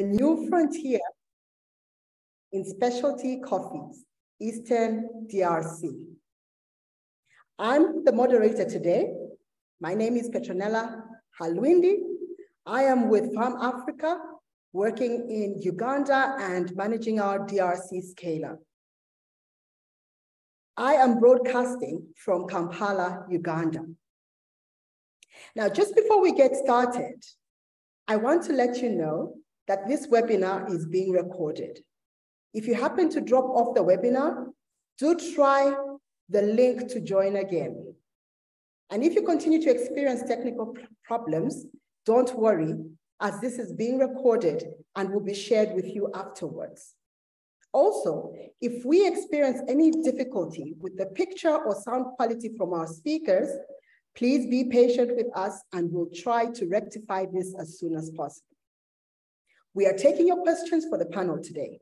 new frontier in specialty coffees, Eastern DRC. I'm the moderator today. My name is Petronella Halwiindi. I am with Farm Africa, working in Uganda and managing our DRC scale-up. I am broadcasting from Kampala, Uganda. Now, just before we get started, I want to let you know that this webinar is being recorded. If you happen to drop off the webinar, do try the link to join again. And if you continue to experience technical problems, don't worry, as this is being recorded and will be shared with you afterwards. Also, if we experience any difficulty with the picture or sound quality from our speakers, please be patient with us and we'll try to rectify this as soon as possible. We are taking your questions for the panel today.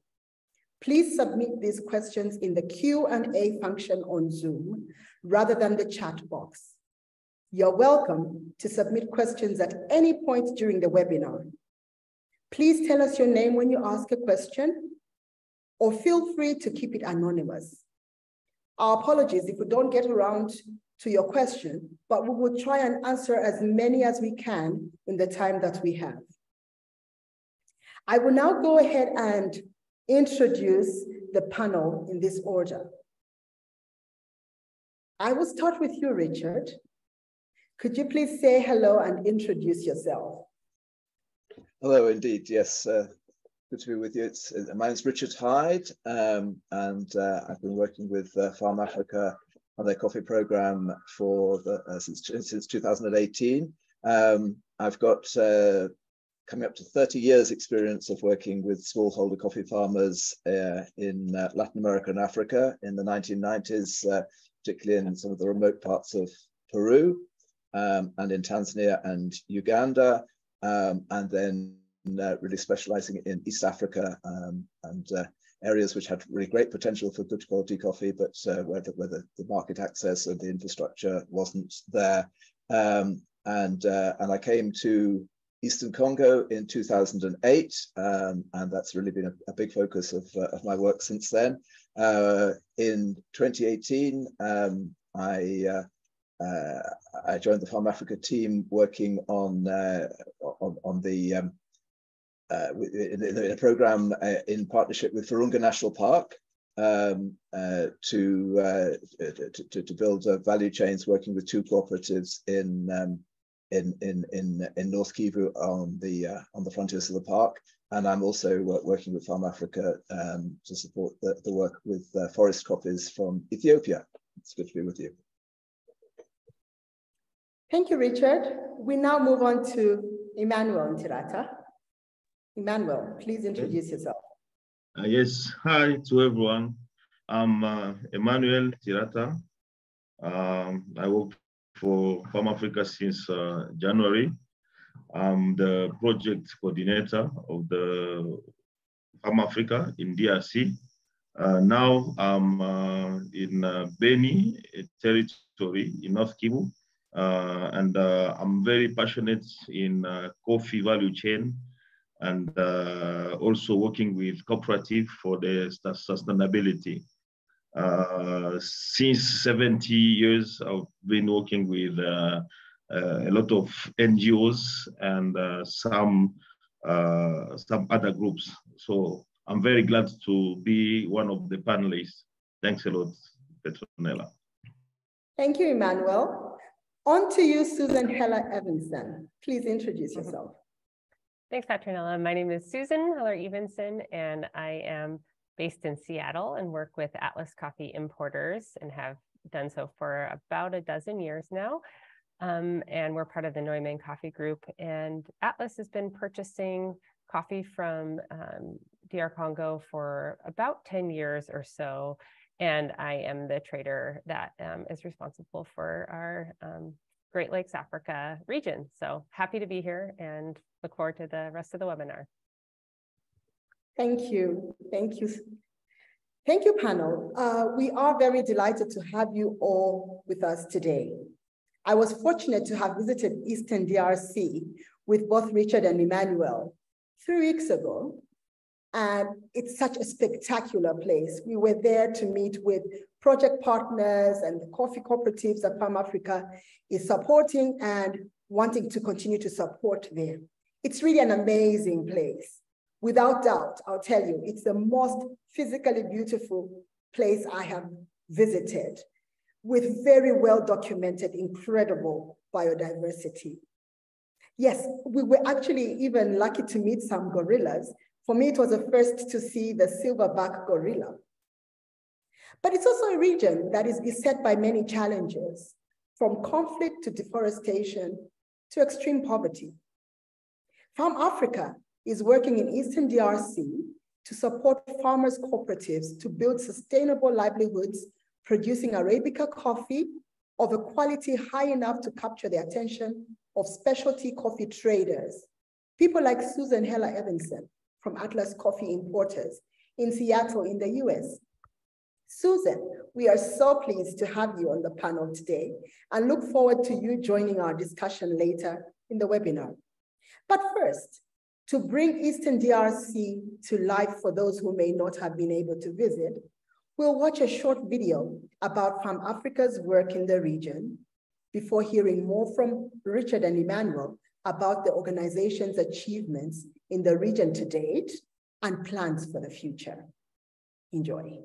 Please submit these questions in the Q&A function on Zoom rather than the chat box. You're welcome to submit questions at any point during the webinar. Please tell us your name when you ask a question, or feel free to keep it anonymous. Our apologies if we don't get around to your question, but we will try and answer as many as we can in the time that we have. I will now go ahead and introduce the panel in this order. I will start with you, Richard. Could you please say hello and introduce yourself? Hello, indeed, yes. Good to be with you. My name is Richard Hyde, and I've been working with Farm Africa on their coffee program for since 2018. I've got coming up to 30 years experience of working with smallholder coffee farmers in Latin America and Africa in the 1990s, particularly in some of the remote parts of Peru and in Tanzania and Uganda, and then really specializing in East Africa and areas which had really great potential for good quality coffee, but where the market access and the infrastructure wasn't there. And I came to Eastern Congo in 2008, and that's really been a big focus of my work since then. In 2018, I joined the Farm Africa team working on in a program in partnership with Virunga National Park to build value chains, working with two cooperatives in North Kivu on the frontiers of the park. And I'm also working with Farm Africa to support the work with forest coffees from Ethiopia. It's good to be with you. Thank you, Richard. We now move on to Emmanuel Ntirata. Emmanuel, please introduce yourself. Yes, hi to everyone. I'm Emmanuel Ntirata. I work for Farm Africa since January. I'm the project coordinator of the Farm Africa in DRC. Now I'm in Beni territory in North Kivu. And I'm very passionate in coffee value chain and also working with cooperative for the sustainability. Since 70 years, I've been working with a lot of NGOs and some other groups. So I'm very glad to be one of the panelists. Thanks a lot, Petronella. Thank you, Emmanuel. On to you, Susan Heller Evenson. Please introduce yourself. Thanks, Petronella. My name is Susan Heller Evenson, and I am based in Seattle and work with Atlas Coffee Importers and have done so for about a dozen years now. And we're part of the Neumann Coffee Group. And Atlas has been purchasing coffee from DR Congo for about 10 years or so. And I am the trader that is responsible for our Great Lakes Africa region. So happy to be here and look forward to the rest of the webinar. Thank you. Thank you. Thank you, panel. We are very delighted to have you all with us today. I was fortunate to have visited Eastern DRC with both Richard and Emmanuel 3 weeks ago, and it's such a spectacular place. We were there to meet with project partners and the coffee cooperatives that Farm Africa is supporting and wanting to continue to support there. It's really an amazing place. Without doubt, I'll tell you, it's the most physically beautiful place I have visited, with very well documented, incredible biodiversity. Yes, we were actually even lucky to meet some gorillas. For me, it was a first to see the silverback gorilla. But it's also a region that is beset by many challenges, from conflict to deforestation to extreme poverty. Farm Africa is working in Eastern DRC to support farmers' cooperatives to build sustainable livelihoods, producing Arabica coffee of a quality high enough to capture the attention of specialty coffee traders, people like Susan Heller Evenson from Atlas Coffee Importers in Seattle in the US. Susan, we are so pleased to have you on the panel today and look forward to you joining our discussion later in the webinar. But first, to bring Eastern DRC to life for those who may not have been able to visit, we'll watch a short video about Farm Africa's work in the region before hearing more from Richard and Emmanuel about the organization's achievements in the region to date and plans for the future. Enjoy.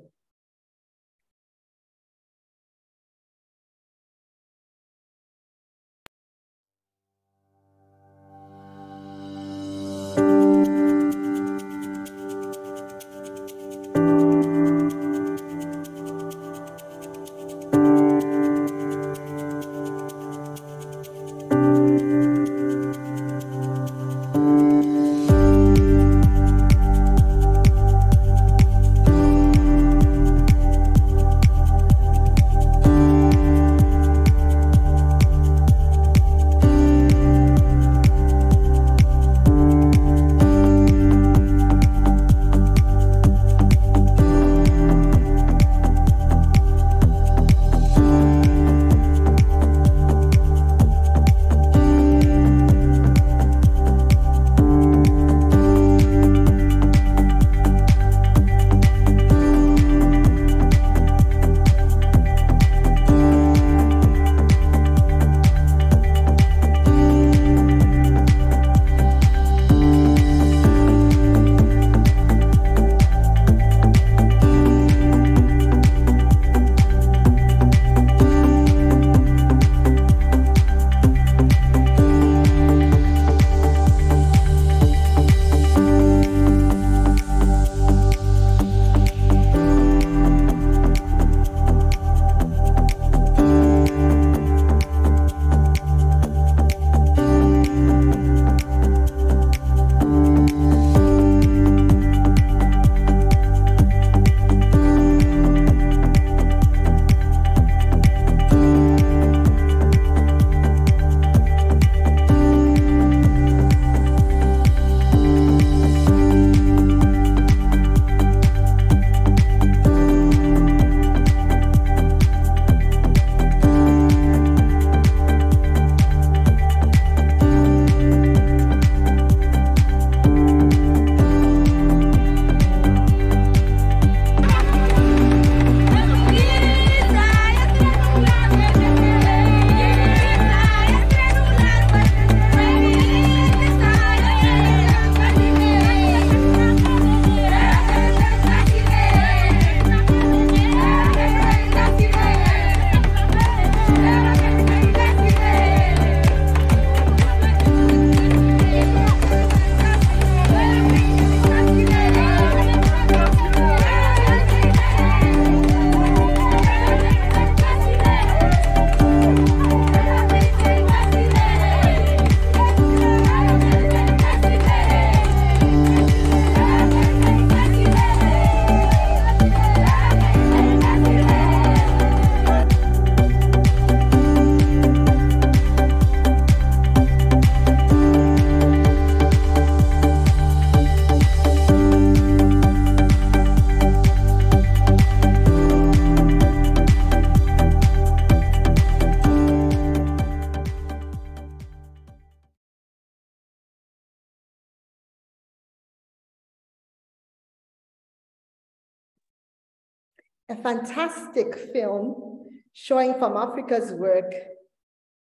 a fantastic film showing Farm Africa's work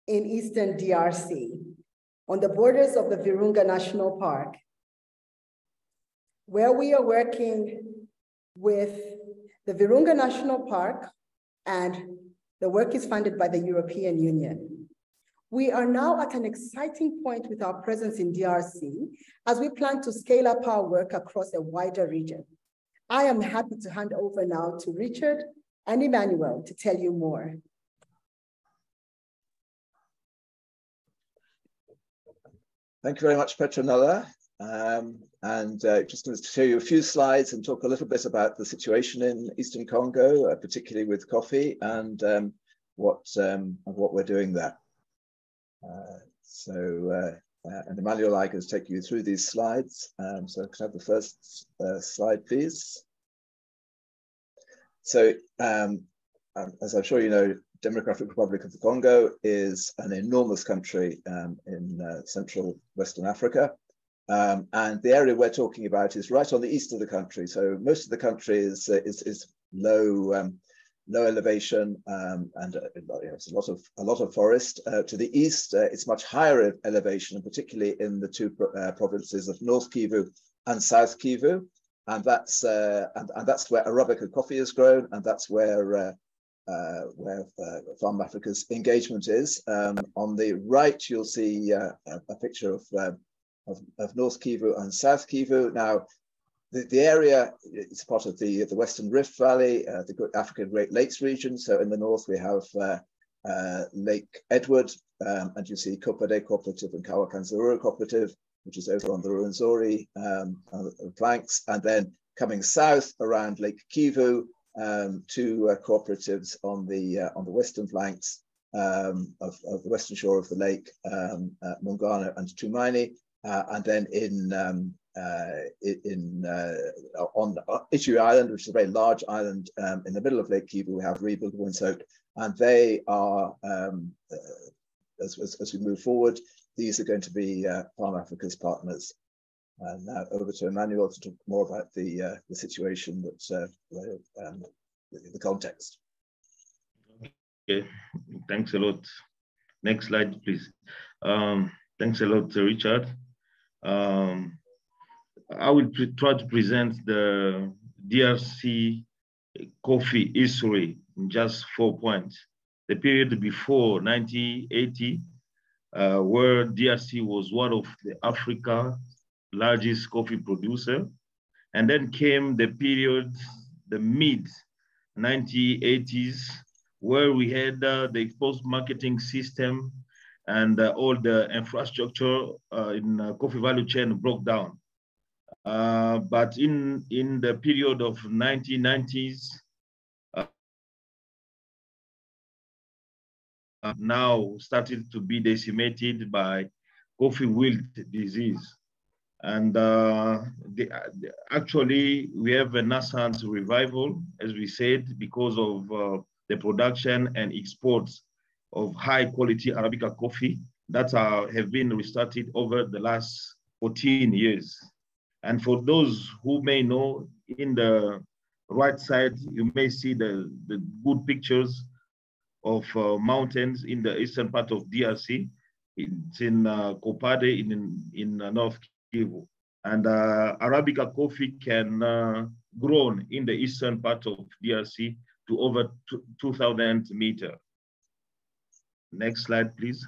in Eastern DRC on the borders of the Virunga National Park, where we are working with the Virunga National Park, and the work is funded by the European Union. We are now at an exciting point with our presence in DRC as we plan to scale up our work across a wider region. I am happy to hand over now to Richard and Emmanuel to tell you more. Thank you very much, Petronella. Just going to show you a few slides and talk a little bit about the situation in Eastern Congo, particularly with coffee, and what we're doing there. And Emmanuel I can take you through these slides. So can I have the first slide, please? So as I'm sure you know, Democratic Republic of the Congo is an enormous country in central Western Africa. And the area we're talking about is right on the east of the country. So most of the country is low elevation, and it's a lot of forest. To the east, it's much higher elevation, and particularly in the two provinces of North Kivu and South Kivu, and that's where Arabica coffee is grown, and that's where Farm Africa's engagement is. On the right, you'll see a picture of North Kivu and South Kivu. Now, the area is part of the Western Rift Valley, the African Great Lakes region. So in the north, we have Lake Edward, and you see Kopade Cooperative and Kawakanzarura Cooperative, which is over on the Ruwenzori flanks. And then coming south around Lake Kivu, two cooperatives on the western flanks of the western shore of the lake, Mungano and Tumaini. And then on Ituri Island, which is a very large island in the middle of Lake Kivu, we have Rebuild Windsoak, and they are, as we move forward, these are going to be Farm Africa's partners. And now over to Emmanuel to talk more about the situation that the context. Okay, thanks a lot. Next slide, please. Thanks a lot, Richard. I will try to present the DRC coffee history in just 4 points. The period before 1980, where DRC was one of the Africa's largest coffee producer. And then came the period, the mid-1980s, where we had the post-marketing system and all the infrastructure in coffee value chain broke down. But in the period of 1990s, now started to be decimated by coffee wilt disease. And actually, we have a nascent revival, as we said, because of the production and exports of high quality Arabica coffee that have been restarted over the last 14 years. And for those who may know, in the right side, you may see the good pictures of mountains in the eastern part of DRC. It's in Kopade in North Kivu. And Arabica coffee can grow in the eastern part of DRC to over 2,000 meters. Next slide, please.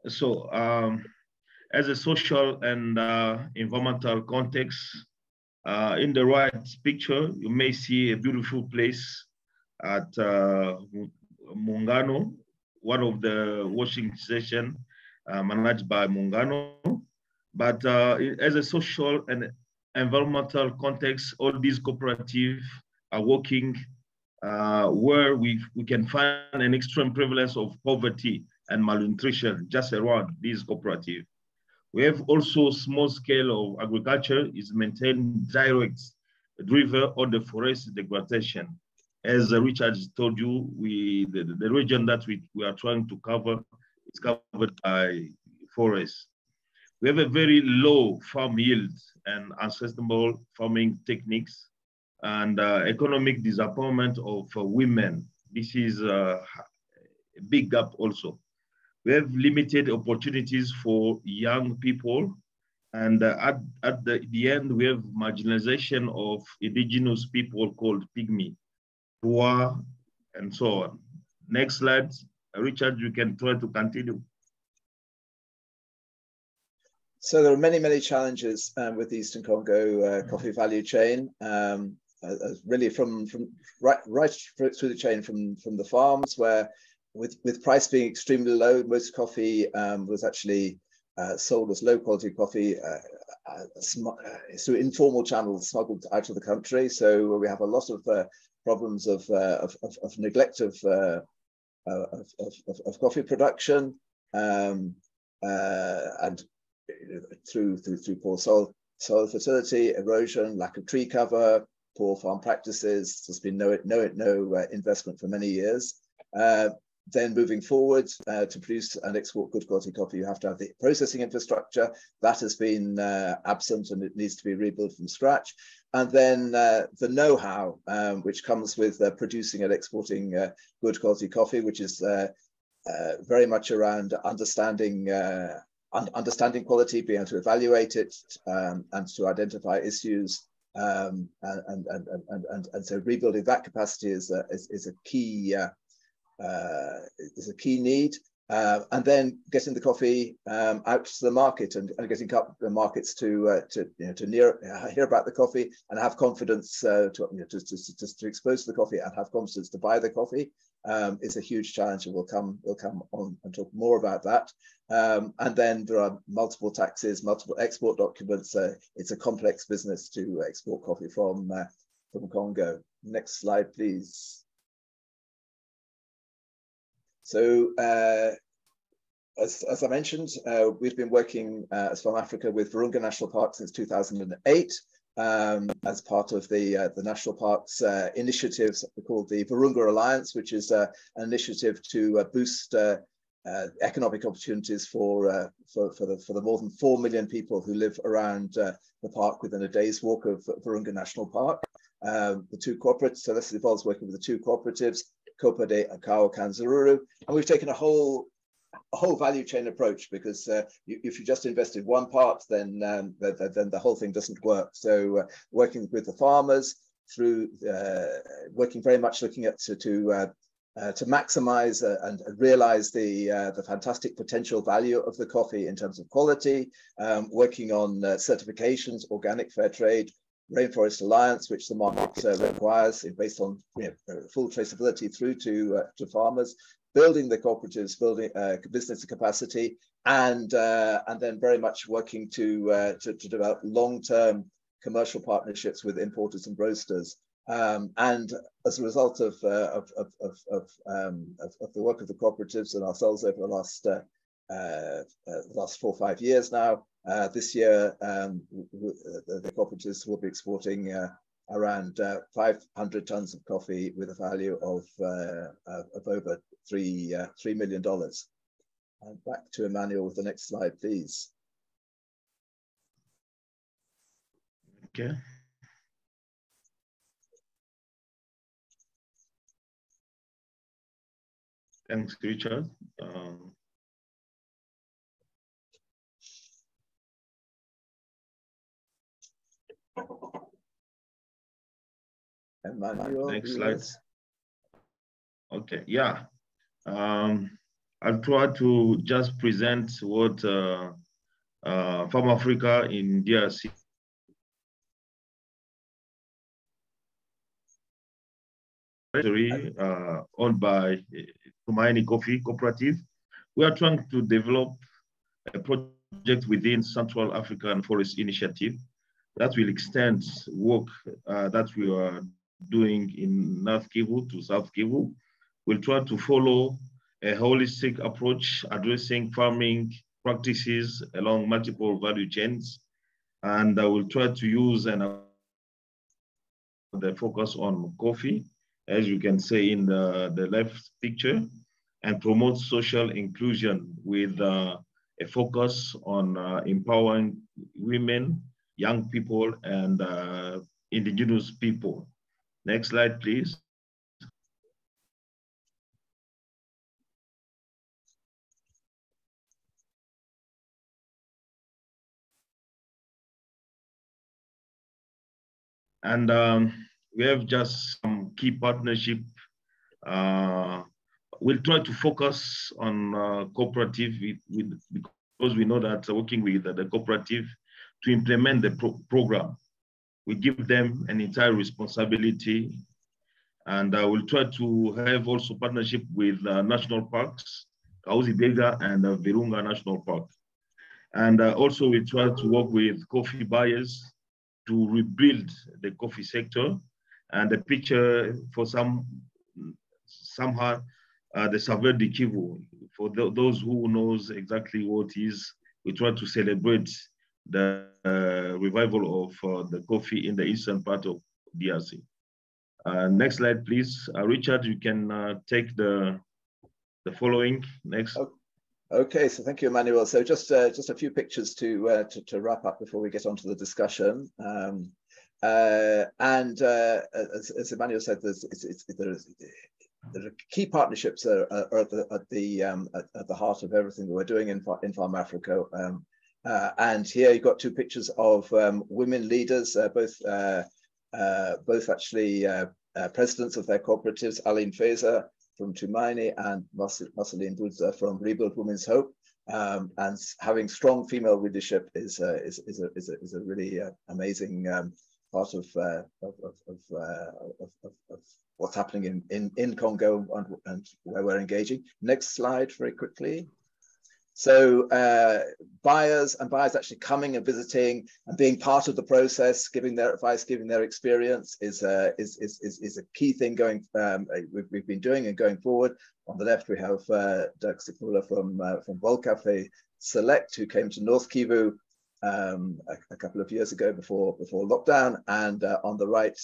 So as a social and environmental context, in the right picture, you may see a beautiful place at Mungano, one of the washing stations managed by Mungano. But as a social and environmental context, all these cooperatives are working where we can find an extreme prevalence of poverty and malnutrition just around these cooperatives. We have also small scale of agriculture is maintained direct driven on the forest degradation As Richard told you, the region that we are trying to cover is covered by forests. We have a very low farm yield and unsustainable farming techniques and economic disappointment of women. This is a big gap also. We have limited opportunities for young people, and at the end, we have marginalization of indigenous people called pygmy, poor, and so on. Next slide. Richard, you can try to continue. So there are many, many challenges with the Eastern Congo coffee value chain, really from right through the chain from the farms, where with price being extremely low, most coffee was actually sold as low quality coffee through informal channels, smuggled out of the country. So we have a lot of problems of neglect of coffee production, and through poor soil fertility, erosion, lack of tree cover, poor farm practices. There's been no investment for many years. Then moving forward to produce and export good quality coffee, you have to have the processing infrastructure. That has been absent, and it needs to be rebuilt from scratch. And then the know-how, which comes with producing and exporting good quality coffee, which is very much around understanding quality, being able to evaluate it, and to identify issues. And so rebuilding that capacity is a key need, and then getting the coffee out to the market and getting the markets to hear about the coffee and have confidence to expose the coffee and have confidence to buy the coffee is a huge challenge, and we'll come on and talk more about that. And then there are multiple taxes, multiple export documents. It's a complex business to export coffee from Congo. Next slide, please. So as I mentioned, we've been working as Farm Africa with Virunga National Park since 2008 as part of the National Parks initiatives called the Virunga Alliance, which is an initiative to boost economic opportunities for the more than 4 million people who live around the park within a day's walk of Virunga National Park. The two cooperatives, so this involves working with the two cooperatives, Kopade and Kao Kanzururu, and we've taken a whole value chain approach, because if you just invest in one part, then the whole thing doesn't work. So working with the farmers through working very much looking at to maximize and realize the fantastic potential value of the coffee in terms of quality, working on certifications, organic fair trade, Rainforest Alliance, which the market requires, based on full traceability through to farmers, building the cooperatives, building business capacity, and then very much working to develop long-term commercial partnerships with importers and roasters. And as a result of the work of the cooperatives and ourselves over the last 4 or 5 years now, this year the cooperatives will be exporting around 500 tons of coffee with a value of over $3 million. And back to Emmanuel with the next slide, please. Okay. Thanks, Richard. Emmanuel, next slide. Okay, yeah. I'll try to just present what Farm Africa in DRC owned by Tumaini Coffee Cooperative. We are trying to develop a project within Central African Forest Initiative that will extend work that we are doing in North Kivu to South Kivu. We'll try to follow a holistic approach addressing farming practices along multiple value chains, and we'll try to use the focus on coffee as you can see in the left picture, and promote social inclusion with a focus on empowering women, young people, and indigenous people. Next slide, please. And we have just some key partnership. We'll try to focus on cooperative because we know that working with the cooperative to implement the program, we give them an entire responsibility. And we'll try to have also partnership with national parks, Halwiindi and Virunga National Park. And also we try to work with coffee buyers to rebuild the coffee sector. And the picture for somehow the Savoir de Kivu, for those who knows exactly what is, we try to celebrate the revival of the coffee in the eastern part of DRC. Next slide, please. Richard, you can take the following. Next. Okay, so thank you, Emmanuel. So just a few pictures to wrap up before we get on to the discussion. As Emmanuel said, the key partnerships are at the heart of everything that we're doing in Farm Africa. And here you've got two pictures of women leaders, both actually presidents of their cooperatives, Aline Feza from Tumaini and Marceline Budza from Rebuild Women's Hope. And having strong female leadership is a really amazing part of what's happening in Congo and where we're engaging. Next slide, very quickly. So buyers actually coming and visiting and being part of the process, giving their advice, giving their experience is a key thing going. We've been doing and going forward. On the left, we have Dirk Sikmula from Volcafe Select, who came to North Kivu a couple of years ago before lockdown, and on the right,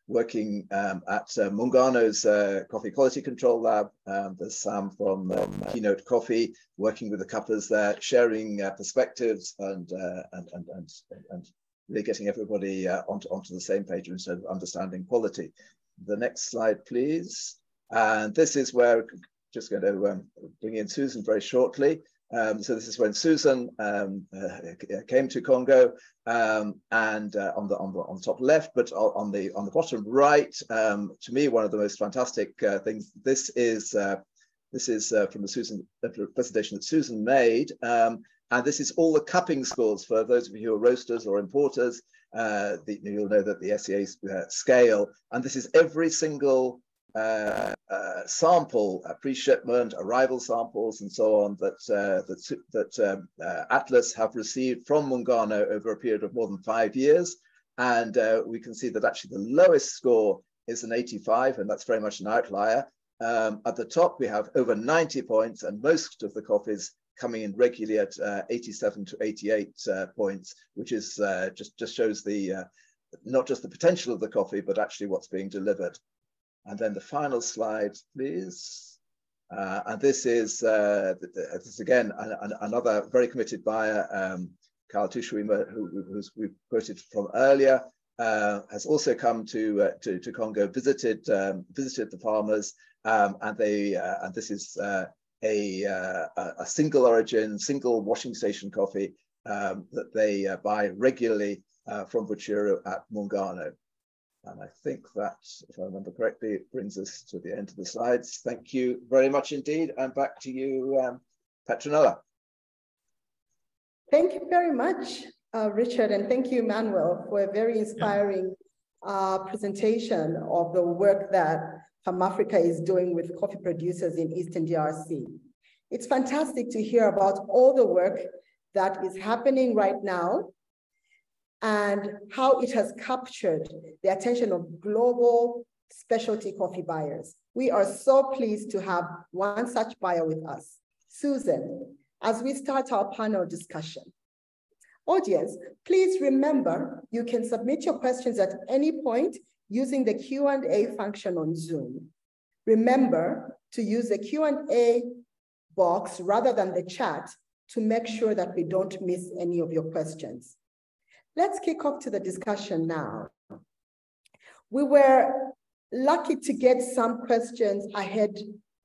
working at Mungano's Coffee Quality Control Lab. There's Sam from Keynote Coffee, working with the couplers there, sharing perspectives and really getting everybody onto the same page instead of understanding quality. The next slide, please. And this is where just going to bring in Susan very shortly. So this is when Susan came to Congo, and on the top left, but on the bottom right, to me, one of the most fantastic things. This is from the presentation that Susan made, and this is all the cupping scores for those of you who are roasters or importers. You'll know that the SEA scale, and this is every single sample, pre-shipment, arrival samples, and so on that Atlas have received from Mungano over a period of more than 5 years, and we can see that actually the lowest score is an 85, and that's very much an outlier. At the top, we have over 90 points, and most of the coffees coming in regularly at 87 to 88 points, which is just shows the not just the potential of the coffee, but actually what's being delivered. And then the final slide, please. And this is again another very committed buyer, Carl Tushwima, who we've quoted from earlier, has also come to Congo, visited the farmers, and this is a single origin, single washing station coffee that they buy regularly from Buchiro at Mungano. And I think that, if I remember correctly, it brings us to the end of the slides. Thank you very much indeed. And back to you, Petronella. Thank you very much, Richard, and thank you, Emmanuel, for a very inspiring presentation of the work that Farm Africa is doing with coffee producers in Eastern DRC. It's fantastic to hear about all the work that is happening right now and how it has captured the attention of global specialty coffee buyers. We are so pleased to have one such buyer with us, Susan, as we start our panel discussion. Audience, please remember, you can submit your questions at any point using the Q&A function on Zoom. Remember to use the Q&A box rather than the chat to make sure that we don't miss any of your questions. Let's kick off to the discussion now. We were lucky to get some questions ahead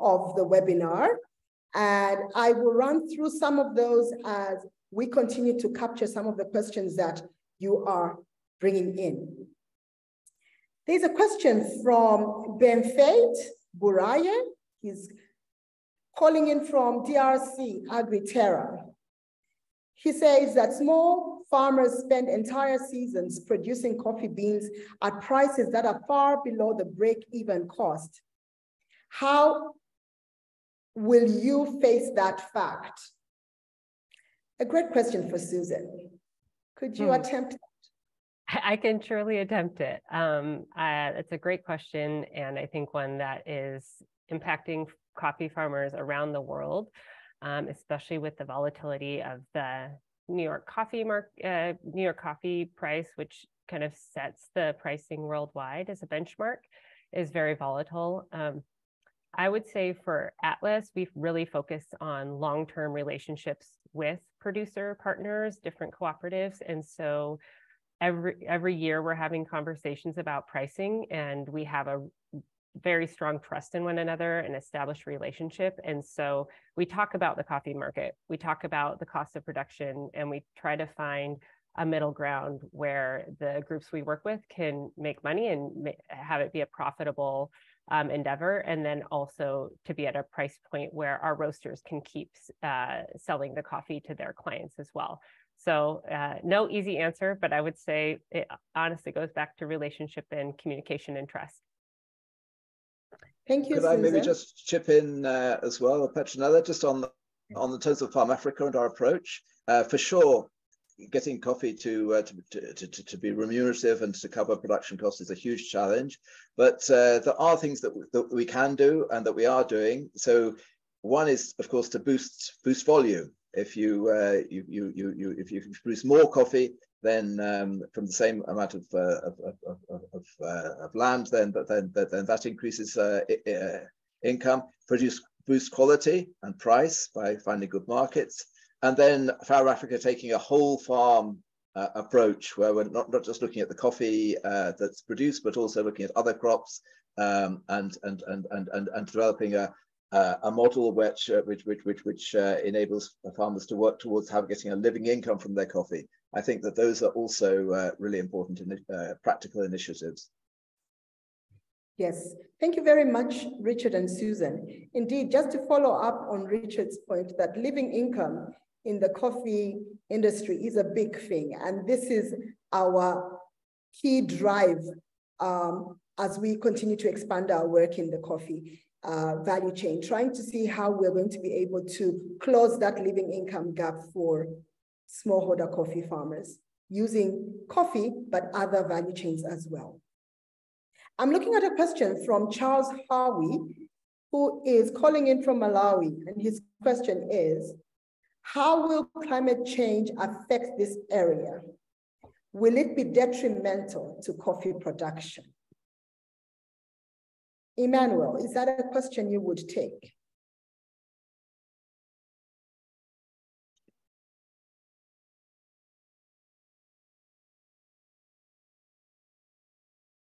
of the webinar, and I will run through some of those as we continue to capture some of the questions that you are bringing in. There's a question from Benfait Buraye. He's calling in from DRC Agri-Terra. He says that small farmers spend entire seasons producing coffee beans at prices that are far below the break-even cost. How will you face that fact? A great question for Susan. Could you attempt? I can surely attempt it. It's a great question, and I think one that is impacting coffee farmers around the world, especially with the volatility of the New York coffee price, which kind of sets the pricing worldwide as a benchmark, is very volatile. I would say for Atlas, we've really focused on long-term relationships with producer partners, different cooperatives, and so every year we're having conversations about pricing, and we have a very strong trust in one another and established relationship. And so we talk about the coffee market, we talk about the cost of production, and we try to find a middle ground where the groups we work with can make money and have it be a profitable endeavor, and then also to be at a price point where our roasters can keep selling the coffee to their clients as well. So no easy answer, but I would say it honestly goes back to relationship and communication and trust. Thank you, Could I maybe just chip in as well, Petronella, just on the terms of Farm Africa and our approach? For sure, getting coffee to be remunerative and to cover production costs is a huge challenge. But there are things that we can do and that we are doing. So one is, of course, to boost volume. If you produce more coffee, then from the same amount of land, then that increases income. Boost quality and price by finding good markets, and then Farm Africa taking a whole farm approach where we're not just looking at the coffee that's produced, but also looking at other crops and developing a model which enables farmers to work towards getting a living income from their coffee. I think that those are also really important practical initiatives. Yes, thank you very much, Richard and Susan. Indeed, just to follow up on Richard's point that living income in the coffee industry is a big thing. And this is our key drive as we continue to expand our work in the coffee value chain, trying to see how we're going to be able to close that living income gap for smallholder coffee farmers using coffee, but other value chains as well. I'm looking at a question from Charles Harvey, who is calling in from Malawi, and his question is, how will climate change affect this area? Will it be detrimental to coffee production? Emmanuel, is that a question you would take?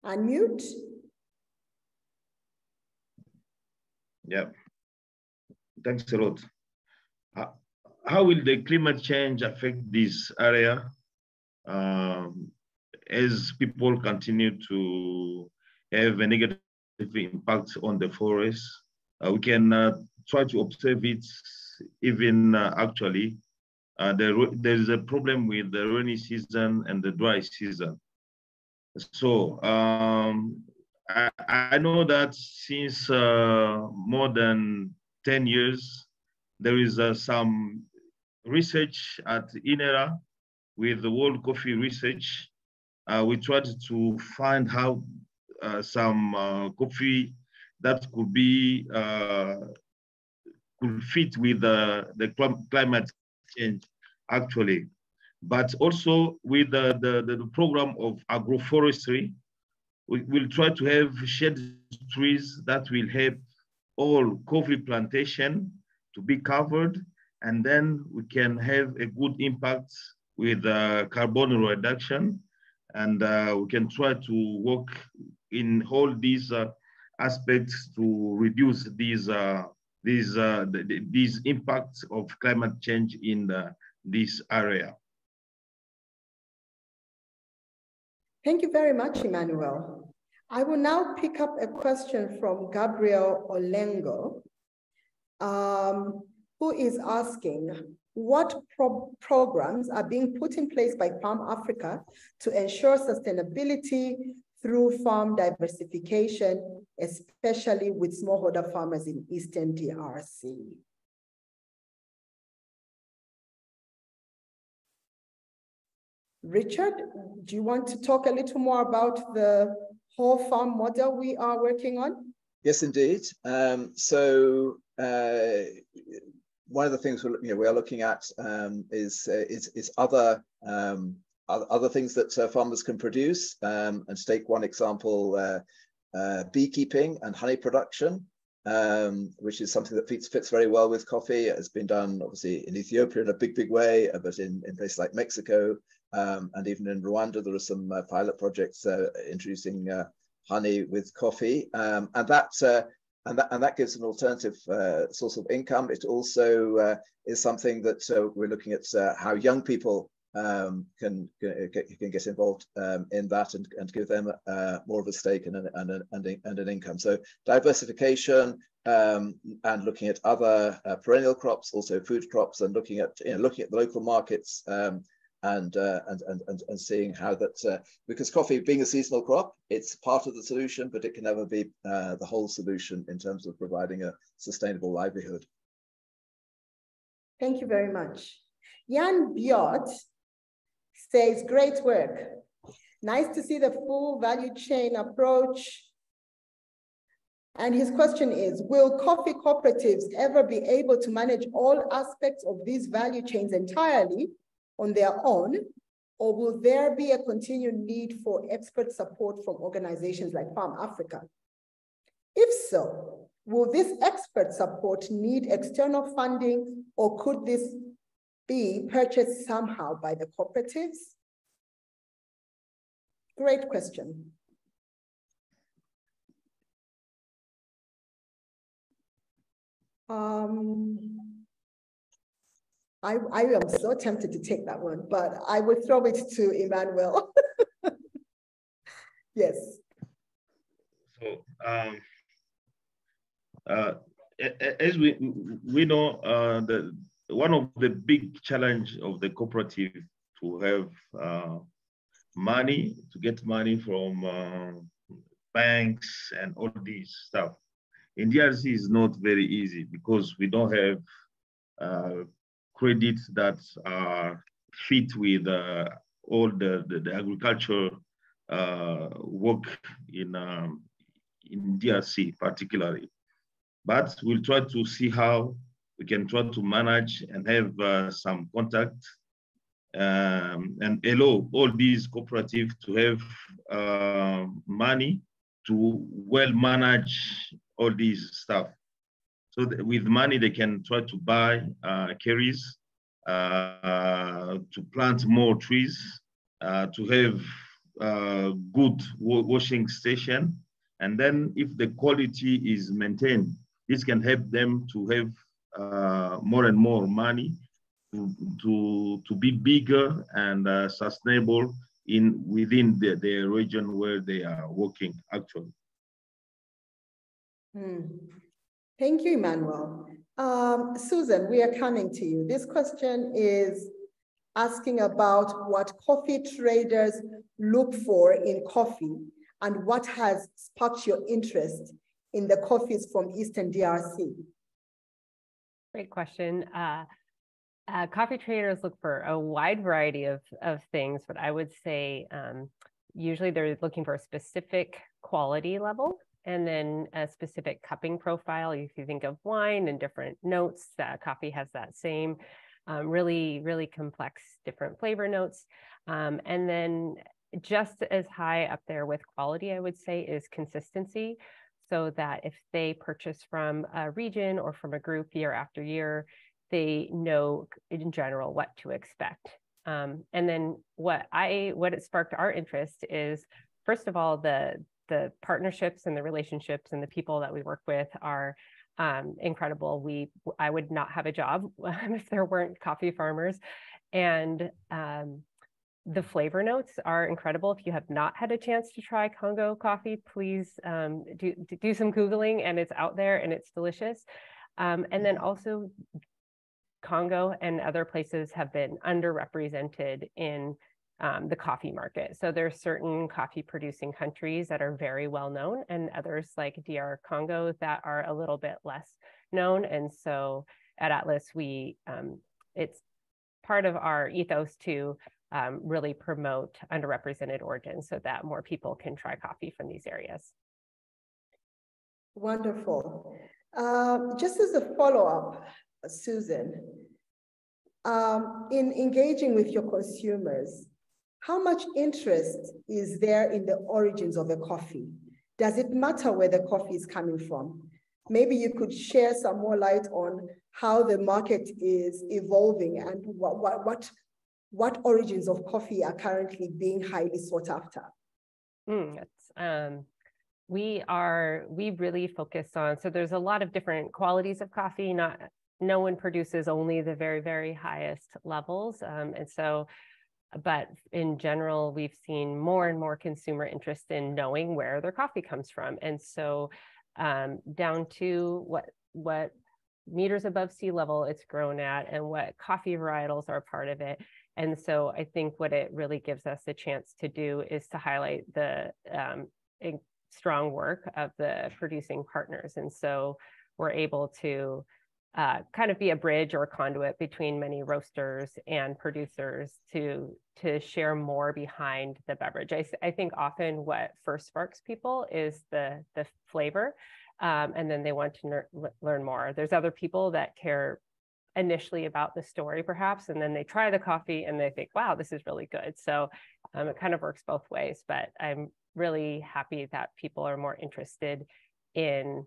Unmute. Yeah, thanks a lot. How will the climate change affect this area as people continue to have a negative impact on the forest? We can try to observe it even actually. There is a problem with the rainy season and the dry season. So I know that since more than 10 years, there is some research at INERA with the World Coffee Research. We tried to find how some coffee that could be could fit with the climate change actually, but also with the program of agroforestry. we will try to have shade trees that will help all coffee plantation to be covered, and then we can have a good impact with carbon reduction, and we can try to work in all these aspects to reduce these impacts of climate change in this area. Thank you very much, Emmanuel. I will now pick up a question from Gabriel Olengo, who is asking, what programs are being put in place by Farm Africa to ensure sustainability through farm diversification, especially with smallholder farmers in Eastern DRC? Richard, do you want to talk a little more about the whole farm model we are working on? Yes, indeed. One of the things we are looking at is other things that farmers can produce. And to take one example, beekeeping and honey production, which is something that fits very well with coffee. It's been done obviously in Ethiopia in a big way, but in places like Mexico and even in Rwanda, there are some pilot projects introducing honey with coffee, and that gives an alternative source of income. It also is something that we're looking at how young people can get involved in that and give them more of a stake and an income. So diversification and looking at other perennial crops, also food crops, and looking at the local markets. And seeing how that, because coffee being a seasonal crop, it's part of the solution, but it can never be the whole solution in terms of providing a sustainable livelihood. Thank you very much. Jan Biot says, great work. Nice to see the full value chain approach. And his question is, will coffee cooperatives ever be able to manage all aspects of these value chains entirely on their own, or will there be a continued need for expert support from organizations like Farm Africa? If so, will this expert support need external funding, or could this be purchased somehow by the cooperatives? Great question. I am so tempted to take that one, but I would throw it to Emmanuel. Yes. So, as we know, one of the big challenge of the cooperative to have money, to get money from banks and all these stuff. In DRC is not very easy because we don't have credits that are fit with all the agriculture work in DRC particularly. But we'll try to see how we can try to manage and have some contact and allow all these cooperatives to have money to well manage all these stuff. So with money, they can try to buy carries, to plant more trees, to have good washing station. And then if the quality is maintained, this can help them to have more and more money to be bigger and sustainable within the region where they are working actually. Thank you, Emmanuel. Susan, we are coming to you. This question is asking about what coffee traders look for in coffee and what has sparked your interest in the coffees from Eastern DRC. Great question. Coffee traders look for a wide variety of things, but I would say usually they're looking for a specific quality level and then a specific cupping profile. If you think of wine and different notes, coffee has that same really complex different flavor notes. And then just as high up there with quality, I would say, is consistency. So that if they purchase from a region or from a group year after year, they know in general what to expect. And then what it sparked our interest is, first of all, the partnerships and the relationships and the people that we work with are incredible. I would not have a job if there weren't coffee farmers. And the flavor notes are incredible. If you have not had a chance to try Congo coffee, please do some Googling, and it's out there and it's delicious. And then also Congo and other places have been underrepresented in the coffee market. So there's certain coffee producing countries that are very well known, and others like DR Congo that are a little bit less known. And so at Atlas, it's part of our ethos to really promote underrepresented origins so that more people can try coffee from these areas. Wonderful. Just as a follow-up, Susan, in engaging with your consumers, how much interest is there in the origins of the coffee? Does it matter where the coffee is coming from? Maybe you could share some more light on how the market is evolving and what origins of coffee are currently being highly sought after. We really focus on, so there's a lot of different qualities of coffee. No one produces only the very, very highest levels. But in general, we've seen more and more consumer interest in knowing where their coffee comes from. And so down to what meters above sea level it's grown at and what coffee varietals are part of it. And so I think what it really gives us a chance to do is to highlight the strong work of the producing partners. And so we're able to kind of be a bridge or a conduit between many roasters and producers to share more behind the beverage. I think often what first sparks people is the flavor, and then they want to learn more. There's other people that care initially about the story perhaps, and then they try the coffee and they think, wow, this is really good. So it kind of works both ways, but I'm really happy that people are more interested in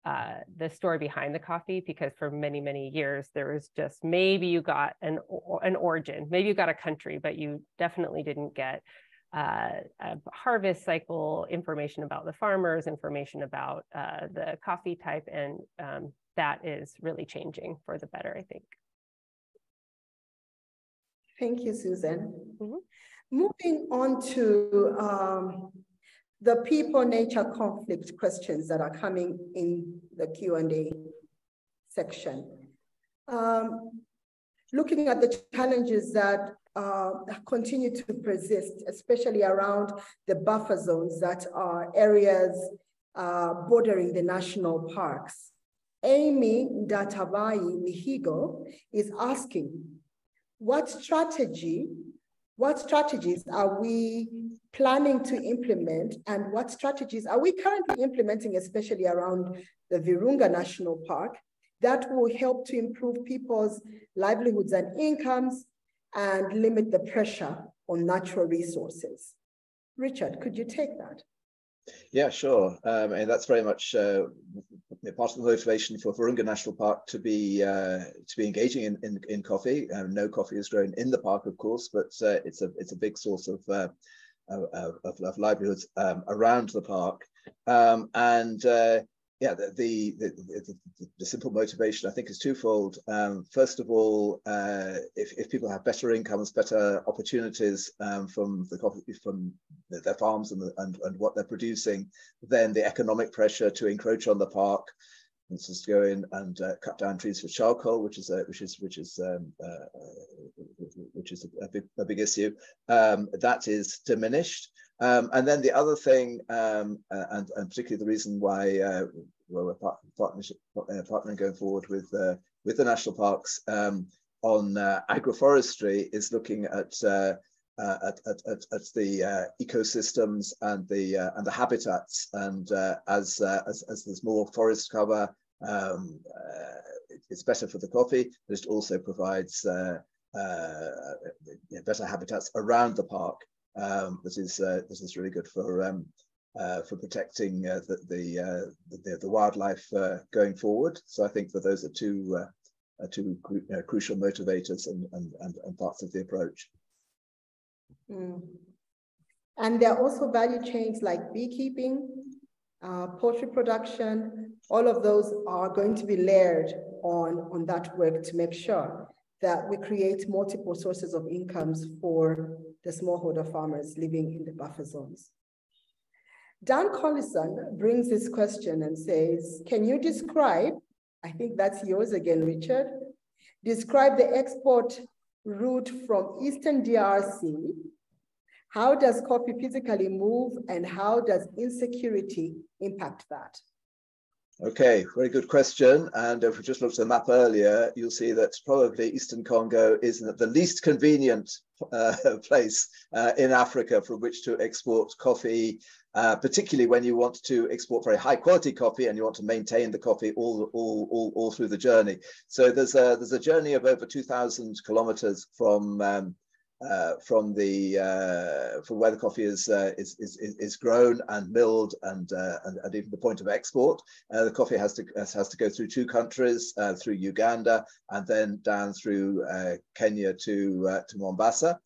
the story behind the coffee, because for many, many years, there was just, maybe you got an origin, maybe you got a country, but you definitely didn't get a harvest cycle information about the farmers, information about the coffee type. And that is really changing for the better, I think. Thank you, Susan. Mm-hmm. Moving on to the people-nature conflict questions that are coming in the Q&A section. Looking at the challenges that continue to persist, especially around the buffer zones that are areas bordering the national parks. Amy Ndatabai Mihigo is asking, what strategies are we planning to implement, and what strategies are we currently implementing, especially around the Virunga National Park, that will help to improve people's livelihoods and incomes and limit the pressure on natural resources? Richard, could you take that? Yeah, sure. And that's very much part of the motivation for Virunga National Park to be engaging in coffee. No coffee is grown in the park, of course, but it's a big source of livelihoods around the park. Yeah, the simple motivation, I think, is twofold. First of all, if people have better incomes, better opportunities from the coffee, from their farms and what they're producing, then the economic pressure to encroach on the park, for instance, to go in and cut down trees for charcoal, which is a big issue, that is diminished. And then the other thing, and particularly the reason why we're partnering going forward with the national parks on agroforestry, is looking at the ecosystems and the habitats. And as there's more forest cover, it's better for the coffee, but it also provides better habitats around the park. that is really good for protecting the wildlife going forward. So I think that those are two crucial motivators and parts of the approach. Mm. And there are also value chains like beekeeping, poultry production. All of those are going to be layered on that work to make sure that we create multiple sources of incomes for the smallholder farmers living in the buffer zones. Dan Collison brings this question and says, can you describe, I think that's yours again, Richard, describe the export route from Eastern DRC. How does coffee physically move and how does insecurity impact that? Okay, very good question. And if we just looked at the map earlier, you'll see that probably Eastern Congo is the least convenient place in Africa from which to export coffee, particularly when you want to export very high quality coffee and you want to maintain the coffee all through the journey. So there's a journey of over 2,000 kilometers from where the coffee is grown and milled and even the point of export. The coffee has to go through two countries, through Uganda and then down through Kenya to Mombasa.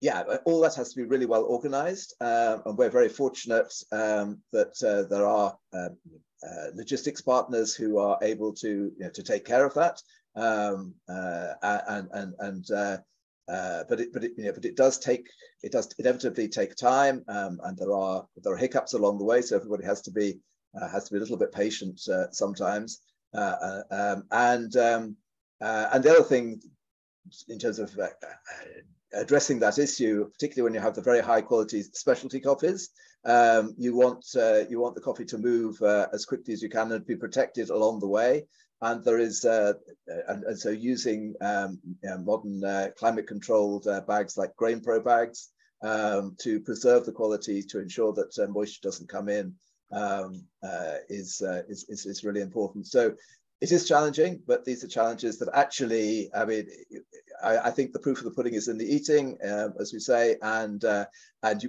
Yeah, all that has to be really well organized, and we're very fortunate that there are logistics partners who are able to take care of that. But it does inevitably take time, and there are hiccups along the way, so everybody has to be a little bit patient sometimes. And the other thing in terms of addressing that issue, particularly when you have the very high quality specialty coffees, you want the coffee to move as quickly as you can and be protected along the way. And there is, and so using modern climate-controlled bags like Grain Pro bags to preserve the quality, to ensure that moisture doesn't come in, is really important. So it is challenging, but these are challenges that actually, I mean, I think the proof of the pudding is in the eating, as we say, and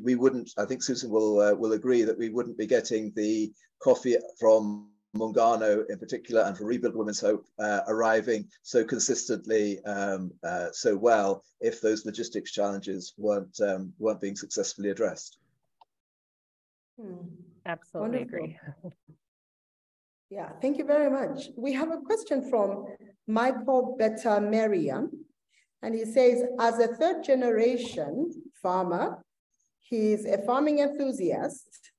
we wouldn't. I think Susan will agree that we wouldn't be getting the coffee from Mungano in particular, and for Rebuild Women's Hope arriving so consistently, so well, if those logistics challenges weren't being successfully addressed. Absolutely Wonderful. agree. Yeah, thank you very much. We have a question from Michael Betamarian, and he says, as a third generation farmer, he's a farming enthusiast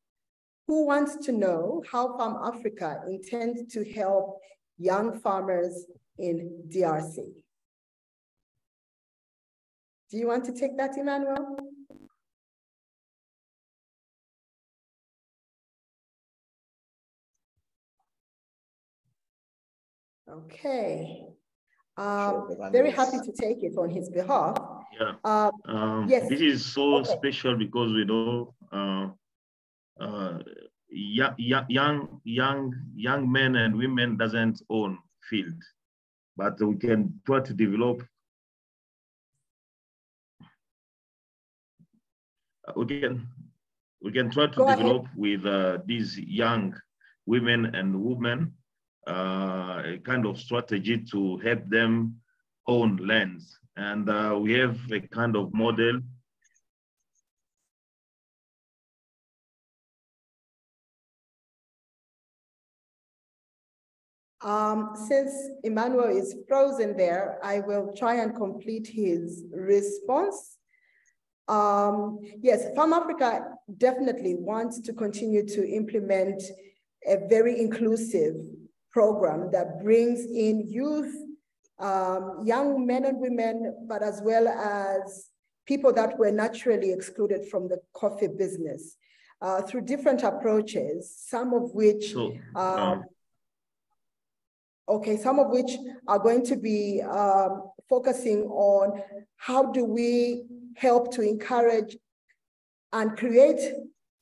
who wants to know how Farm Africa intends to help young farmers in DRC. Do you want to take that, Emmanuel? Okay. Very happy to take it on his behalf. Yeah. Yes. This is so special because we know young men and women doesn't own field, but we can try to develop. We can try to develop with these young women and women a kind of strategy to help them own lands, and we have a kind of model. Since Emmanuel is frozen there, I will try and complete his response. Yes, Farm Africa definitely wants to continue to implement a very inclusive program that brings in youth, young men and women, but as well as people that were naturally excluded from the coffee business through different approaches, some of which some of which are going to be focusing on how do we help to encourage and create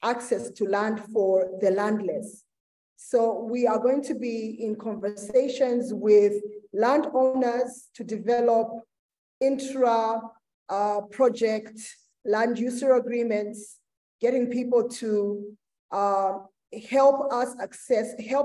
access to land for the landless. So we are going to be in conversations with landowners to develop project, land user agreements, getting people to help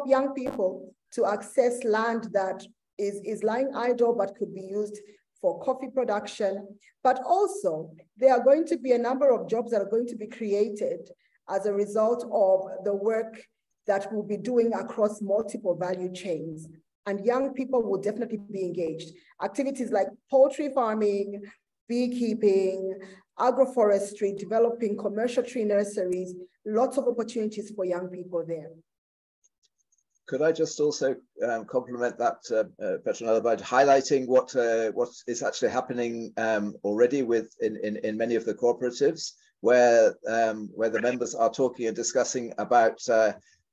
young people to access land that is lying idle but could be used for coffee production. But also, there are going to be a number of jobs that are going to be created as a result of the work that we'll be doing across multiple value chains. And young people will definitely be engaged. Activities like poultry farming, beekeeping, agroforestry, developing commercial tree nurseries, lots of opportunities for young people there. Could I just also complement that, Petronella, by highlighting what is actually happening already in many of the cooperatives, where the members are talking and discussing about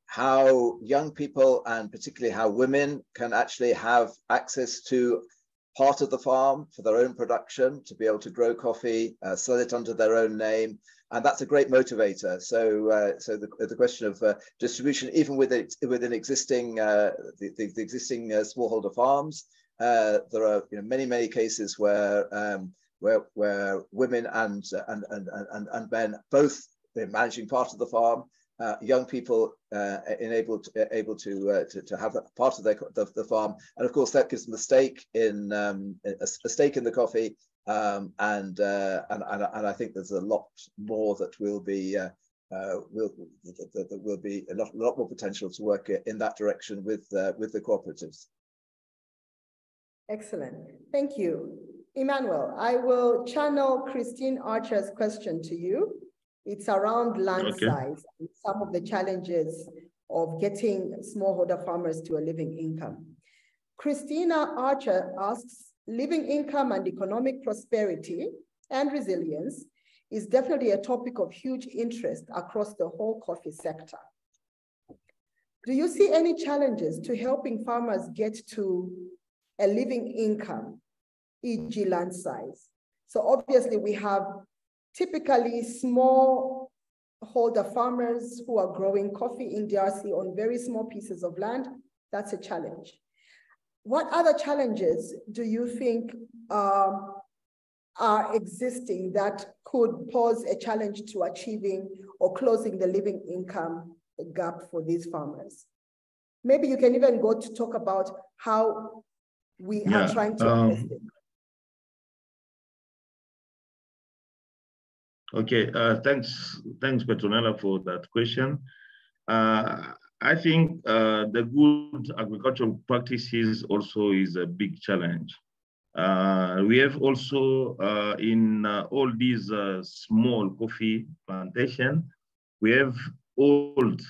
how young people and particularly how women can actually have access to part of the farm for their own production, to be able to grow coffee, sell it under their own name. And that's a great motivator. So, so the question of distribution, even within existing the existing smallholder farms, there are many cases where women and men both managing part of the farm, young people able to have part of the farm, and of course that gives them a stake in the coffee. And I think there's a lot more that will be a lot more potential to work in that direction with the cooperatives. Excellent, thank you, Emmanuel. I will channel Christine Archer's question to you. It's around land size and some of the challenges of getting smallholder farmers to a living income. Christina Archer asks, living income and economic prosperity and resilience is definitely a topic of huge interest across the whole coffee sector. Do you see any challenges to helping farmers get to a living income, e.g. land size? So obviously we have typically small holder farmers who are growing coffee in DRC on very small pieces of land. That's a challenge. What other challenges do you think are existing that could pose a challenge to achieving or closing the living income gap for these farmers? Maybe you can even go to talk about how we are trying to address it. Okay, thanks Petronella for that question. I think the good agricultural practices also is a big challenge. We have also in all these small coffee plantation, we have old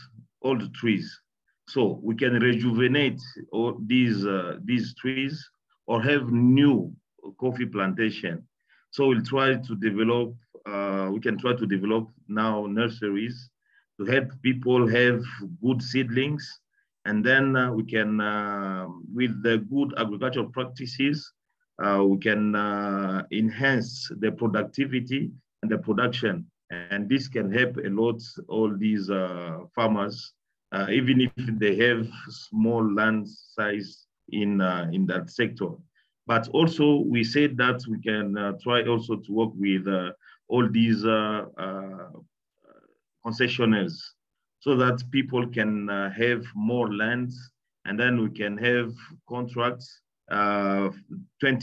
trees. So we can rejuvenate all these trees or have new coffee plantation. So we'll try to develop, we can try to develop now nurseries to help people have good seedlings. And then we can, with the good agricultural practices, we can enhance the productivity and the production. And this can help a lot all these farmers, even if they have small land size in that sector. But also we said that we can try also to work with all these concessionaires so that people can have more land, and then we can have contracts, 20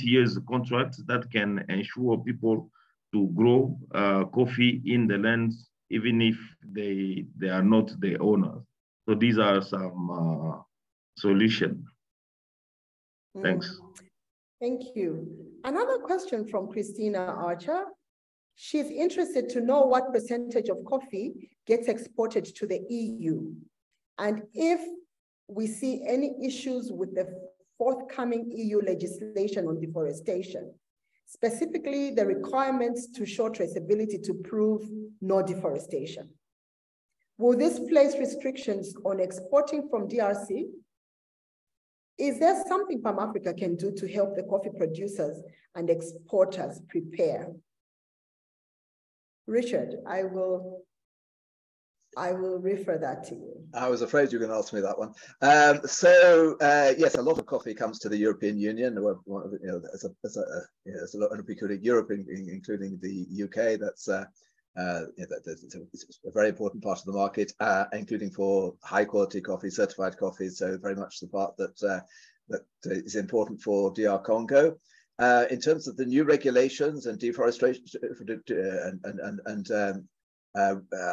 years contracts that can ensure people to grow coffee in the land, even if they are not the owners. So these are some solutions. Thanks. Thank you. Another question from Christina Archer. She's interested to know what percentage of coffee gets exported to the EU, and if we see any issues with the forthcoming EU legislation on deforestation, specifically the requirements to show traceability to prove no deforestation. Will this place restrictions on exporting from DRC? Is there something Palm Africa can do to help the coffee producers and exporters prepare? Richard, I will I will refer that to you. I was afraid you were going to ask me that one. Yes, a lot of coffee comes to the European Union. There's a lot of people in Europe, including the UK. That's it's a very important part of the market, including for high quality coffee, certified coffee. So very much the part that is important for DR Congo. In terms of the new regulations and deforestation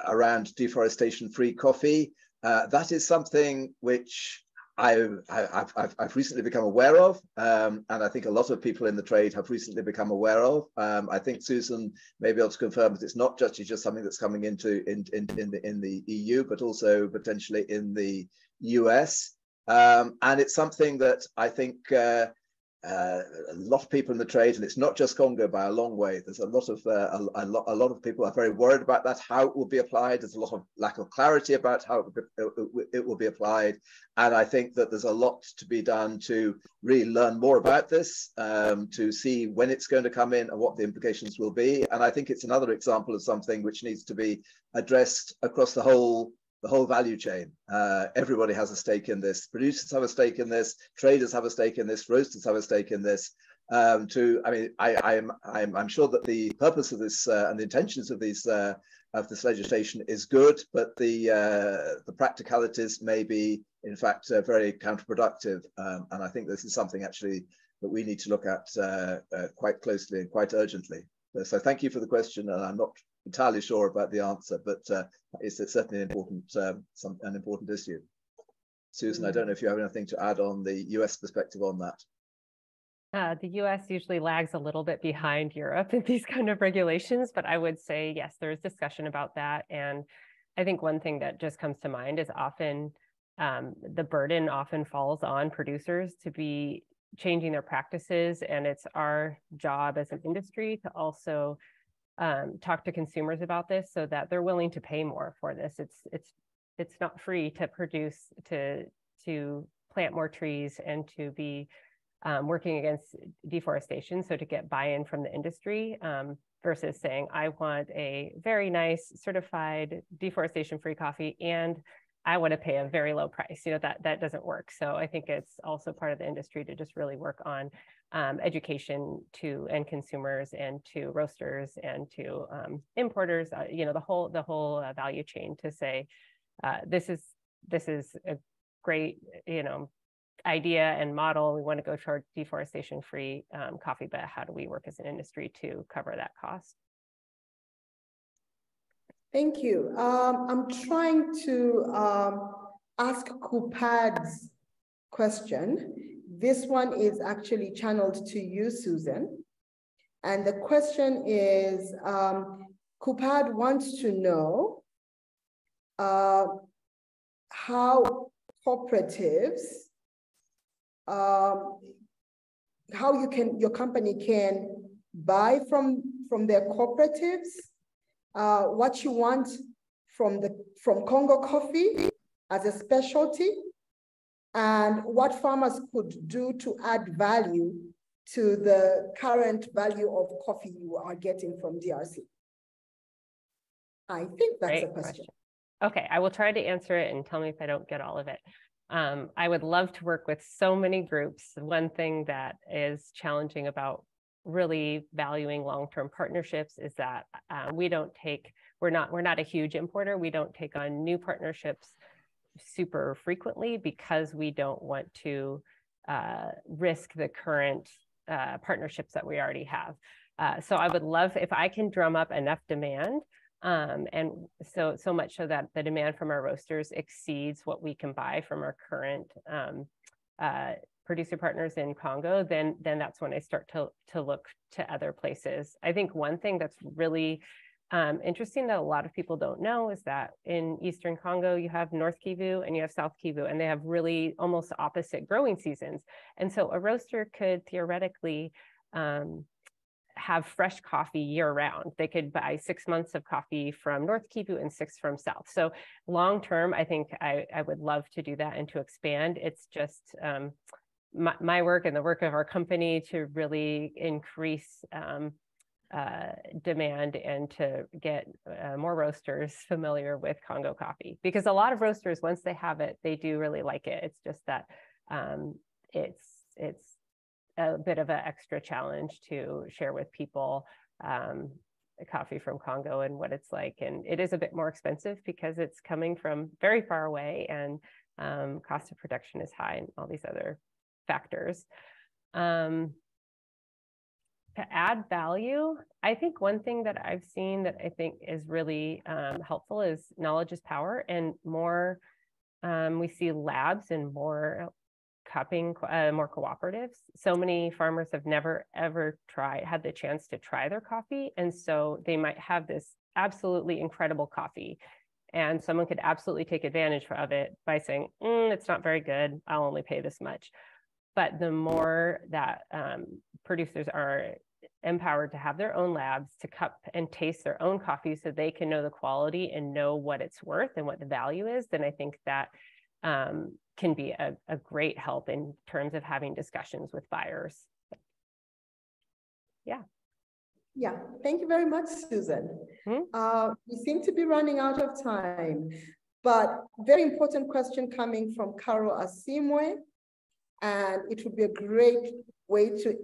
around deforestation-free coffee, that is something which I've recently become aware of, and I think a lot of people in the trade have recently become aware of. I think Susan may be able to confirm that it's not just something that's coming into in the EU, but also potentially in the US, and it's something that I think a lot of people in the trade, and it's not just Congo by a long way. There's a lot of people are very worried about that, how it will be applied. There's a lot of lack of clarity about how it will be applied, and I think that there's a lot to be done to really learn more about this, to see when it's going to come in and what the implications will be. And I think it's another example of something which needs to be addressed across the whole value chain. Everybody has a stake in this. Producers have a stake in this. Traders have a stake in this. Roasters have a stake in this. I'm sure that the purpose of this and the intentions of this legislation is good, but the practicalities may be, in fact, very counterproductive. And I think this is something actually that we need to look at quite closely and quite urgently. So thank you for the question, and I'm not entirely sure about the answer, but it's certainly an important issue. Susan, I don't know if you have anything to add on the US perspective on that. The US usually lags a little bit behind Europe in these kind of regulations, but I would say, yes, there is discussion about that. And I think one thing that just comes to mind is often the burden often falls on producers to be changing their practices. And it's our job as an industry to also talk to consumers about this so that they're willing to pay more for this. It's not free to produce, to plant more trees and to be working against deforestation. So to get buy-in from the industry versus saying, I want a very nice certified deforestation-free coffee and I want to pay a very low price. That doesn't work. So I think it's also part of the industry to just really work on education to end consumers and to roasters and to importers, the whole value chain, to say this is a great idea and model. We want to go toward deforestation-free coffee, but how do we work as an industry to cover that cost? Thank you. I'm trying to ask Kupad's question. This one is actually channeled to you, Susan. And the question is, Kupad wants to know how cooperatives, how your company can buy from their cooperatives, what you want from Congo coffee as a specialty, and what farmers could do to add value to the current value of coffee you are getting from DRC. I think that's a question. Okay, I will try to answer it and tell me if I don't get all of it. I would love to work with so many groups. One thing that is challenging about really valuing long-term partnerships is that we're not a huge importer. We don't take on new partnerships super frequently because we don't want to risk the current partnerships that we already have. So I would love if I can drum up enough demand, and so much so that the demand from our roasters exceeds what we can buy from our current producer partners in Congo, then that's when I start to look to other places. I think one thing that's really interesting that a lot of people don't know is that in Eastern Congo, you have North Kivu and you have South Kivu, and they have really almost opposite growing seasons. And so a roaster could theoretically have fresh coffee year round. They could buy 6 months of coffee from North Kivu and 6 from South. So long term, I think I would love to do that and to expand. It's just my work and the work of our company to really increase demand and to get more roasters familiar with Congo coffee, because a lot of roasters, once they have it, they do really like it. It's just that it's a bit of an extra challenge to share with people coffee from Congo and what it's like. And it is a bit more expensive because it's coming from very far away, and cost of production is high and all these other factors. To add value, I think one thing that I've seen that I think is really helpful is knowledge is power, and more we see labs and more cupping, more cooperatives. So many farmers have never ever had the chance to try their coffee, and so they might have this absolutely incredible coffee, and someone could absolutely take advantage of it by saying, it's not very good, I'll only pay this much. But the more that producers are empowered to have their own labs, to cup and taste their own coffee so they can know the quality and know what it's worth and what the value is, then I think that can be a great help in terms of having discussions with buyers. Yeah. Yeah, thank you very much, Susan. We seem to be running out of time, but very important question coming from Carol Asimwe, and it would be a great way to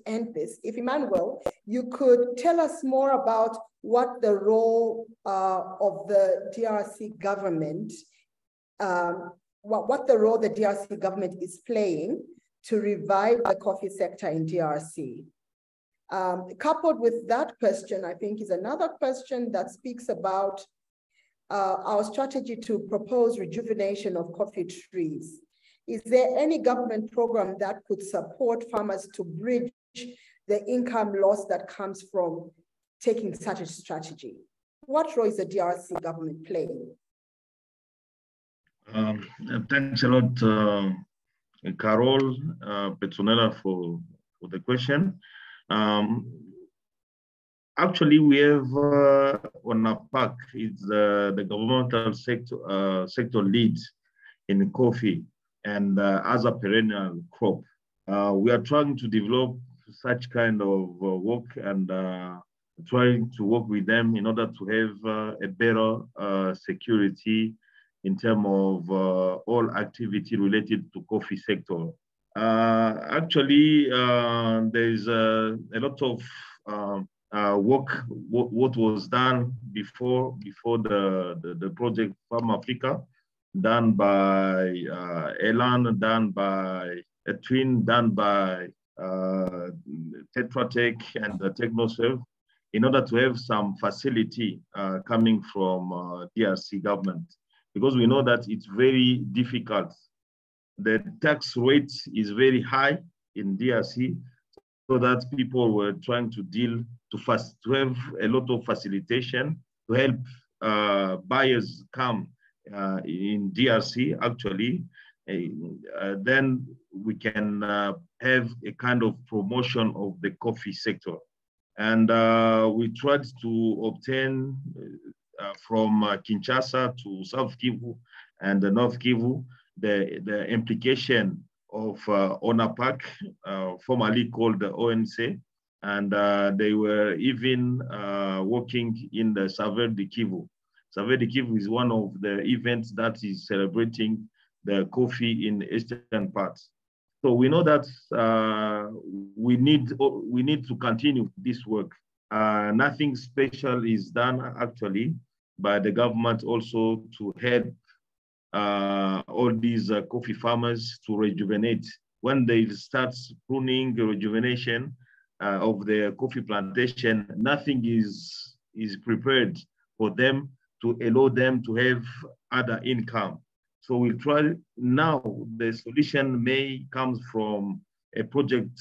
end this. If Emmanuel, you could tell us more about what the role of the DRC government, what the role the DRC government is playing to revive the coffee sector in DRC. Coupled with that question, I think is another question that speaks about our strategy to propose rejuvenation of coffee trees. Is there any government program that could support farmers to bridge the income loss that comes from taking such a strategy? What role is the DRC government playing? Thanks a lot, Carol, Petronella, for the question. Actually, we have on our park, it's the governmental sector lead in coffee and as a perennial crop. We are trying to develop such kind of work and trying to work with them in order to have a better security in terms of all activity related to coffee sector. Actually, there's a lot of work what was done before the project Farm Africa, done by Elan, done by Twin, done by Tetra Tech and TechnoServe, in order to have some facility coming from DRC government, because we know that it's very difficult. The tax rate is very high in DRC, so that people were trying to have a lot of facilitation to help buyers come in DRC actually. Then we can have a kind of promotion of the coffee sector. And we tried to obtain from Kinshasa to South Kivu and the North Kivu, the implication of ONAPAC, formerly called the ONC, and they were even working in the Saveur de Kivu. Saveur de Kivu is one of the events that is celebrating the coffee in the eastern parts. So we know that we need to continue this work. Nothing special is done actually by the government also to help all these coffee farmers to rejuvenate. When they start pruning the rejuvenation of their coffee plantation, nothing is prepared for them to allow them to have other income. So we'll try now, the solution may come from a project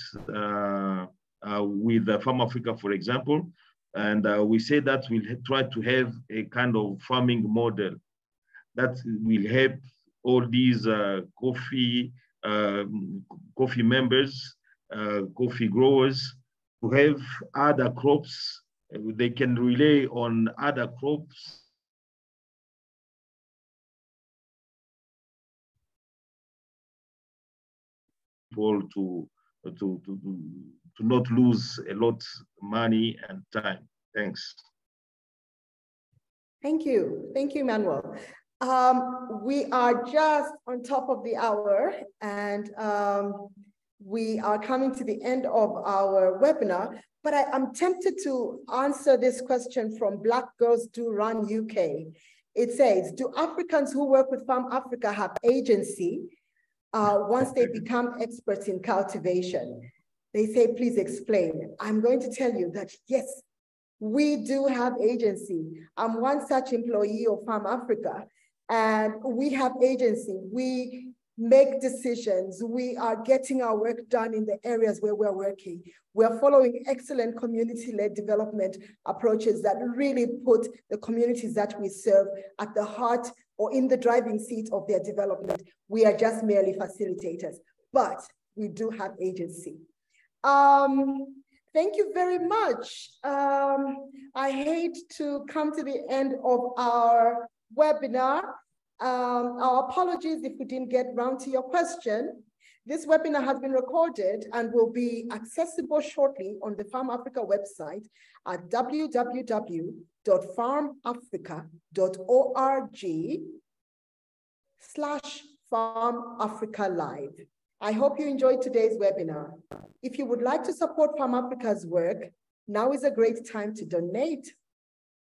with Farm Africa, for example, and we say that we'll try to have a kind of farming model that will help all these coffee members, coffee growers, to have other crops. They can rely on other crops to not lose a lot of money and time. Thanks. Thank you, Emmanuel. We are just on top of the hour, and we are coming to the end of our webinar, but I'm tempted to answer this question from Black Girls Do Run UK. It says, do Africans who work with Farm Africa have agency once they become experts in cultivation? They say, please explain. I'm going to tell you that, yes, we do have agency. I'm one such employee of Farm Africa, and we have agency. We make decisions. We are getting our work done in the areas where we're working. We're following excellent community-led development approaches that really put the communities that we serve at the heart or in the driving seat of their development. We are just merely facilitators, but we do have agency. Thank you very much. I hate to come to the end of our webinar. Our apologies if we didn't get round to your question. This webinar has been recorded and will be accessible shortly on the Farm Africa website at www.farmafrica.org/FarmAfricaLive. I hope you enjoyed today's webinar. If you would like to support Farm Africa's work, now is a great time to donate.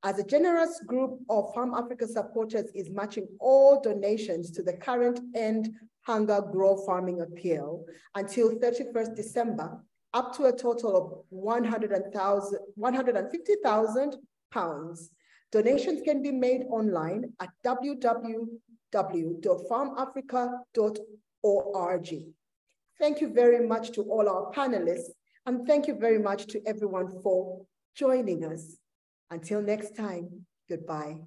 As a generous group of Farm Africa supporters is matching all donations to the current End Hunger Grow Farming Appeal until 31st December, up to a total of £150,000. Donations can be made online at www.farmafrica.org. Thank you very much to all our panelists, and thank you very much to everyone for joining us. Until next time, goodbye.